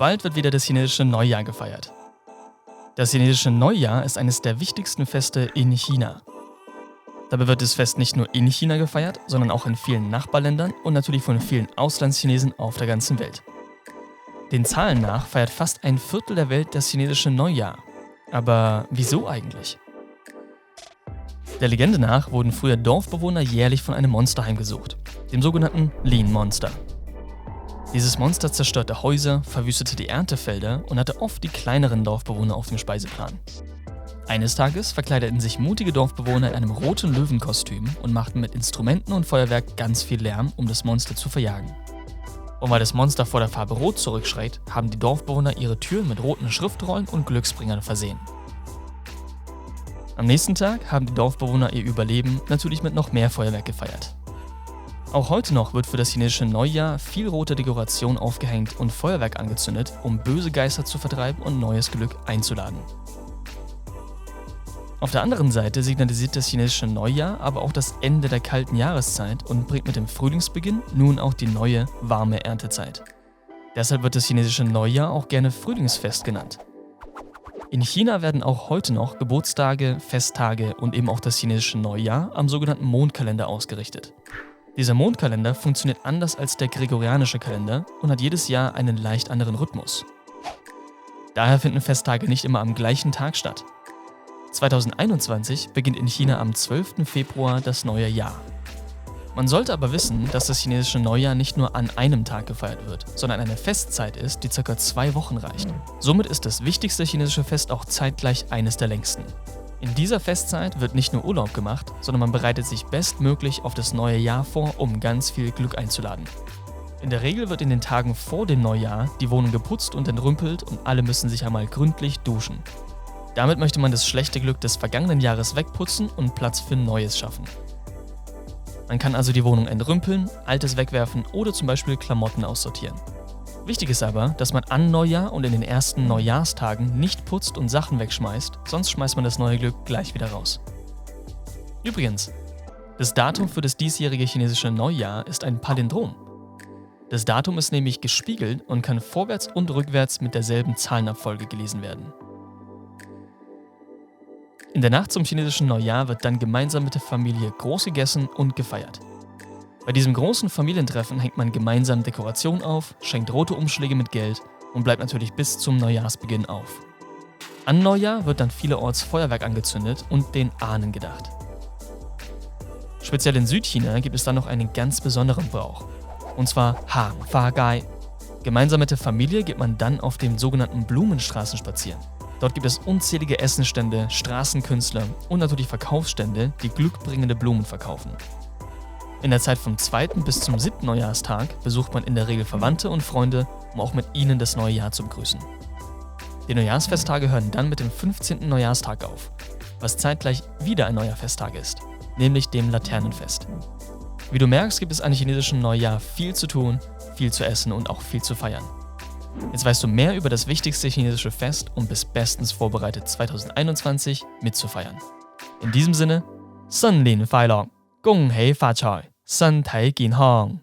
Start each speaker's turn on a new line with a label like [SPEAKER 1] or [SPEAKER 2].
[SPEAKER 1] Bald wird wieder das chinesische Neujahr gefeiert. Das chinesische Neujahr ist eines der wichtigsten Feste in China. Dabei wird das Fest nicht nur in China gefeiert, sondern auch in vielen Nachbarländern und natürlich von vielen Auslandschinesen auf der ganzen Welt. Den Zahlen nach feiert fast ein Viertel der Welt das chinesische Neujahr. Aber wieso eigentlich? Der Legende nach wurden früher Dorfbewohner jährlich von einem Monster heimgesucht, dem sogenannten Lin-Monster. Dieses Monster zerstörte Häuser, verwüstete die Erntefelder und hatte oft die kleineren Dorfbewohner auf dem Speiseplan. Eines Tages verkleideten sich mutige Dorfbewohner in einem roten Löwenkostüm und machten mit Instrumenten und Feuerwerk ganz viel Lärm, um das Monster zu verjagen. Und weil das Monster vor der Farbe Rot zurückschreit, haben die Dorfbewohner ihre Türen mit roten Schriftrollen und Glücksbringern versehen. Am nächsten Tag haben die Dorfbewohner ihr Überleben natürlich mit noch mehr Feuerwerk gefeiert. Auch heute noch wird für das chinesische Neujahr viel rote Dekoration aufgehängt und Feuerwerk angezündet, um böse Geister zu vertreiben und neues Glück einzuladen. Auf der anderen Seite signalisiert das chinesische Neujahr aber auch das Ende der kalten Jahreszeit und bringt mit dem Frühlingsbeginn nun auch die neue, warme Erntezeit. Deshalb wird das chinesische Neujahr auch gerne Frühlingsfest genannt. In China werden auch heute noch Geburtstage, Festtage und eben auch das chinesische Neujahr am sogenannten Mondkalender ausgerichtet. Dieser Mondkalender funktioniert anders als der gregorianische Kalender und hat jedes Jahr einen leicht anderen Rhythmus. Daher finden Festtage nicht immer am gleichen Tag statt. 2021 beginnt in China am 12. Februar das neue Jahr. Man sollte aber wissen, dass das chinesische Neujahr nicht nur an einem Tag gefeiert wird, sondern eine Festzeit ist, die ca. 2 Wochen reicht. Somit ist das wichtigste chinesische Fest auch zeitgleich eines der längsten. In dieser Festzeit wird nicht nur Urlaub gemacht, sondern man bereitet sich bestmöglich auf das neue Jahr vor, um ganz viel Glück einzuladen. In der Regel wird in den Tagen vor dem Neujahr die Wohnung geputzt und entrümpelt und alle müssen sich einmal gründlich duschen. Damit möchte man das schlechte Glück des vergangenen Jahres wegputzen und Platz für Neues schaffen. Man kann also die Wohnung entrümpeln, Altes wegwerfen oder zum Beispiel Klamotten aussortieren. Wichtig ist aber, dass man an Neujahr und in den ersten Neujahrstagen nicht putzt und Sachen wegschmeißt, sonst schmeißt man das neue Glück gleich wieder raus. Übrigens, das Datum für das diesjährige chinesische Neujahr ist ein Palindrom. Das Datum ist nämlich gespiegelt und kann vorwärts und rückwärts mit derselben Zahlenabfolge gelesen werden. In der Nacht zum chinesischen Neujahr wird dann gemeinsam mit der Familie groß gegessen und gefeiert. Bei diesem großen Familientreffen hängt man gemeinsam Dekoration auf, schenkt rote Umschläge mit Geld und bleibt natürlich bis zum Neujahrsbeginn auf. An Neujahr wird dann vielerorts Feuerwerk angezündet und den Ahnen gedacht. Speziell in Südchina gibt es dann noch einen ganz besonderen Brauch, und zwar Hang Fa Gai. Gemeinsam mit der Familie geht man dann auf den sogenannten Blumenstraßen spazieren. Dort gibt es unzählige Essenstände, Straßenkünstler und natürlich Verkaufsstände, die glückbringende Blumen verkaufen. In der Zeit vom 2. bis zum 7. Neujahrstag besucht man in der Regel Verwandte und Freunde, um auch mit ihnen das neue Jahr zu begrüßen. Die Neujahrsfesttage hören dann mit dem 15. Neujahrstag auf, was zeitgleich wieder ein neuer Festtag ist, nämlich dem Laternenfest. Wie du merkst, gibt es an chinesischen Neujahr viel zu tun, viel zu essen und auch viel zu feiern. Jetzt weißt du mehr über das wichtigste chinesische Fest und bist bestens vorbereitet, 2021 mitzufeiern. In diesem Sinne, Sen Lin Fai Long, Gong Hei Fa Chai, San Tai Gin Hong.